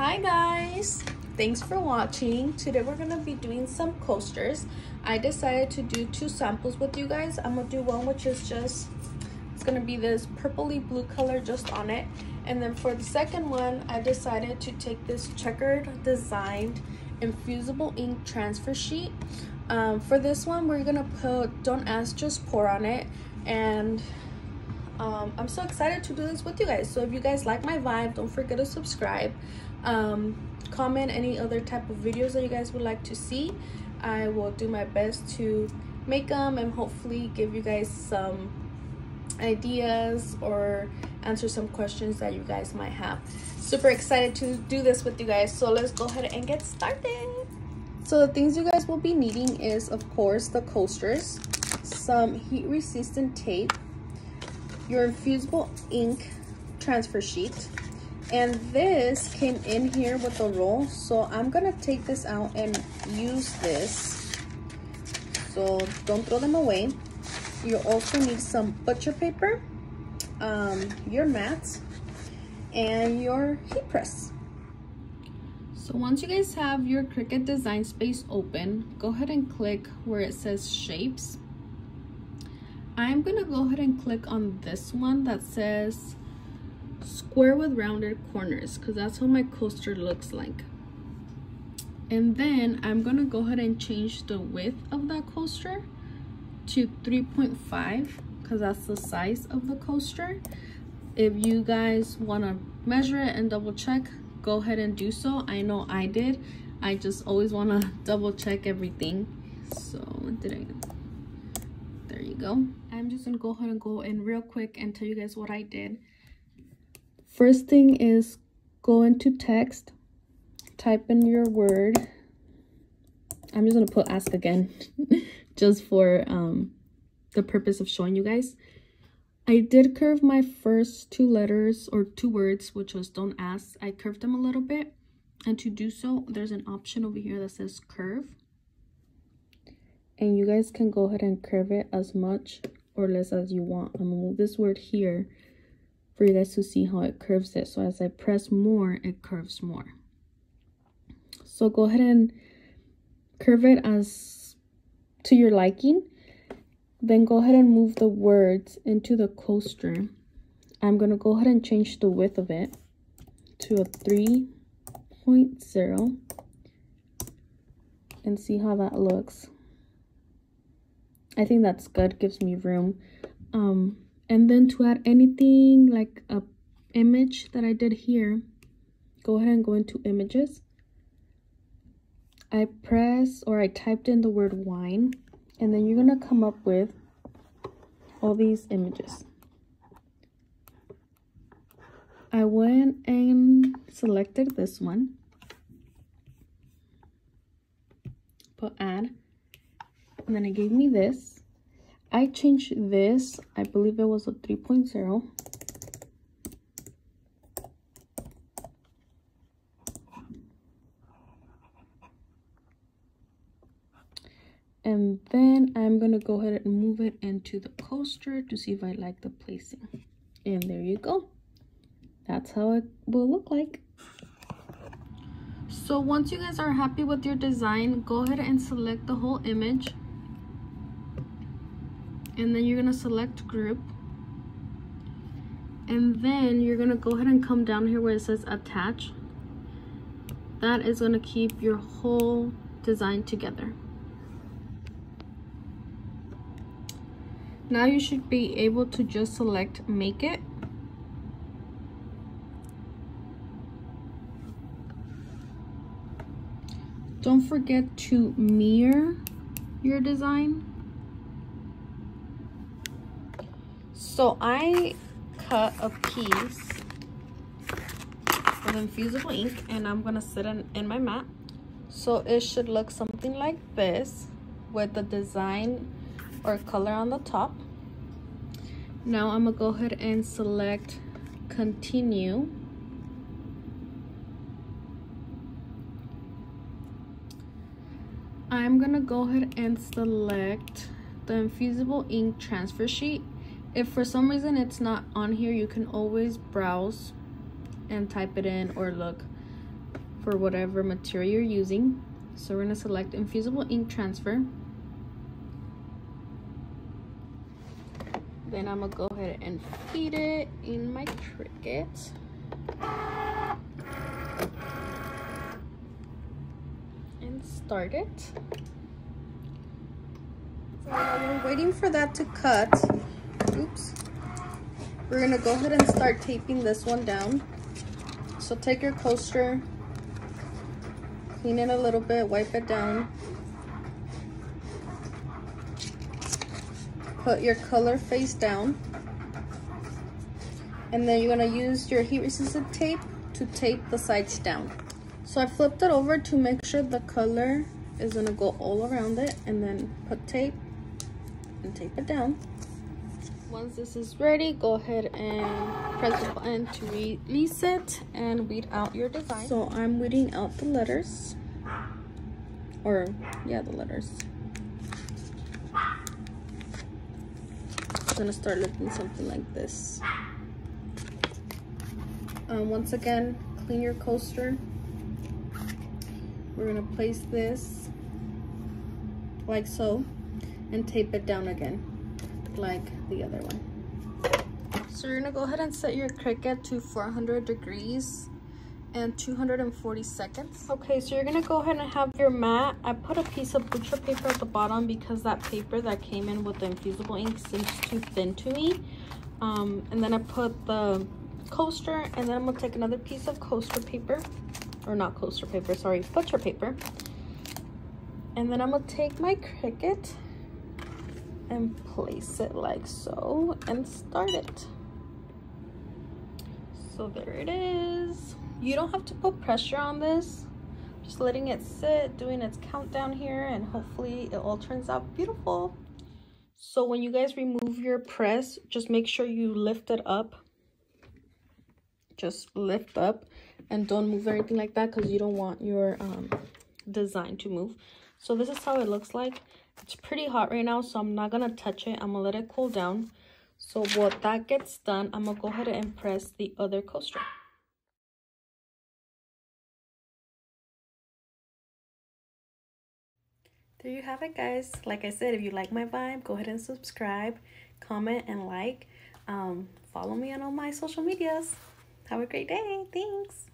Hi guys, thanks for watching. Today we're gonna be doing some coasters. I decided to do two samples with you guys. I'm gonna do one which is just, it's gonna be this purpley blue color just on it, and then for the second one I decided to take this checkered designed infusible ink transfer sheet. For this one we're gonna put don't ask just pour on it, and I'm so excited to do this with you guys. So if you guys like my vibe, don't forget to subscribe, comment any other type of videos that you guys would like to see. I will do my best to make them and hopefully give you guys some ideas or answer some questions that you guys might have. Super excited to do this with you guys, so let's go ahead and get started. So the things you guys will be needing is, of course, the coasters, some heat resistant tape, your infusible ink transfer sheet, and this came in here with a roll, so I'm gonna take this out and use this, so don't throw them away. You also need some butcher paper, your mats, and your heat press. So once you guys have your Cricut design space open, go ahead and click where it says shapes. I'm gonna go ahead and click on this one that says square with rounded corners, because that's how my coaster looks like. And then I'm gonna go ahead and change the width of that coaster to 3.5 because that's the size of the coaster. If you guys want to measure it and double check, go ahead and do so. I know I did. I just always want to double check everything. So there you go. I'm just gonna go ahead and go in real quick and tell you guys what I did. First thing is go into text, type in your word. I'm just gonna put ask again just for the purpose of showing you guys. I did curve my first two letters or two words, which was don't ask. I curved them a little bit, and to do so there's an option over here that says curve, and you guys can go ahead and curve it as much or less as you want. I'm gonna move this word here for you guys to see how it curves it. So as I press more, it curves more. So go ahead and curve it as to your liking. Then go ahead and move the words into the coaster. I'm gonna go ahead and change the width of it to a 3.0 and see how that looks. I think that's good, gives me room. And then to add anything like a image that I did here, go ahead and go into images. I typed in the word wine, and then you're gonna come up with all these images. I went and selected this one, put add, and then it gave me this. I changed this, I believe it was a 3.0. And then I'm gonna go ahead and move it into the coaster to see if I like the placing. And there you go. That's how it will look like. So once you guys are happy with your design, go ahead and select the whole image. And then you're gonna select group. And then you're gonna go ahead and come down here where it says attach. That is gonna keep your whole design together. Now you should be able to just select make it. Don't forget to mirror your design. So I cut a piece of infusible ink and I'm gonna sit in my mat. So it should look something like this with the design or color on the top. Now I'm gonna go ahead and select continue. I'm gonna go ahead and select the infusible ink transfer sheet. If for some reason it's not on here, you can always browse and type it in or look for whatever material you're using. So we're gonna select infusible ink transfer. Then I'm gonna go ahead and feed it in my Cricut. And start it. So while we're waiting for that to cut, oops, we're gonna go ahead and start taping this one down. So take your coaster, clean it a little bit, wipe it down. Put your color face down. And then you're gonna use your heat resistant tape to tape the sides down. So I flipped it over to make sure the color is gonna go all around it, and then put tape and tape it down. Once this is ready, go ahead and press the button to release it and weed out your design. So I'm weeding out the letters, or yeah, the letters. It's gonna start looking something like this. Once again, clean your coaster. We're gonna place this like so and tape it down again like the other one. So you're gonna go ahead and set your Cricut to 400 degrees and 240 seconds. Okay, so you're gonna go ahead and have your mat. I put a piece of butcher paper at the bottom because that paper that came in with the infusible ink seems too thin to me. And then I put the coaster, and then I'm gonna take another piece of coaster paper, or not coaster paper, sorry, butcher paper. And then I'm gonna take my Cricut and place it like so and start it. So there it is. You don't have to put pressure on this, just letting it sit, doing its countdown here, and hopefully it all turns out beautiful. So when you guys remove your press, just make sure you lift it up. Just lift up and don't move anything like that, because you don't want your design to move. So this is how it looks like. It's pretty hot right now, so I'm not gonna touch it. I'm gonna let it cool down. So while that gets done, I'm gonna go ahead and press the other coaster. There you have it, guys. Like I said, if you like my vibe, go ahead and subscribe, comment, and like. Follow me on all my social medias. Have a great day. Thanks.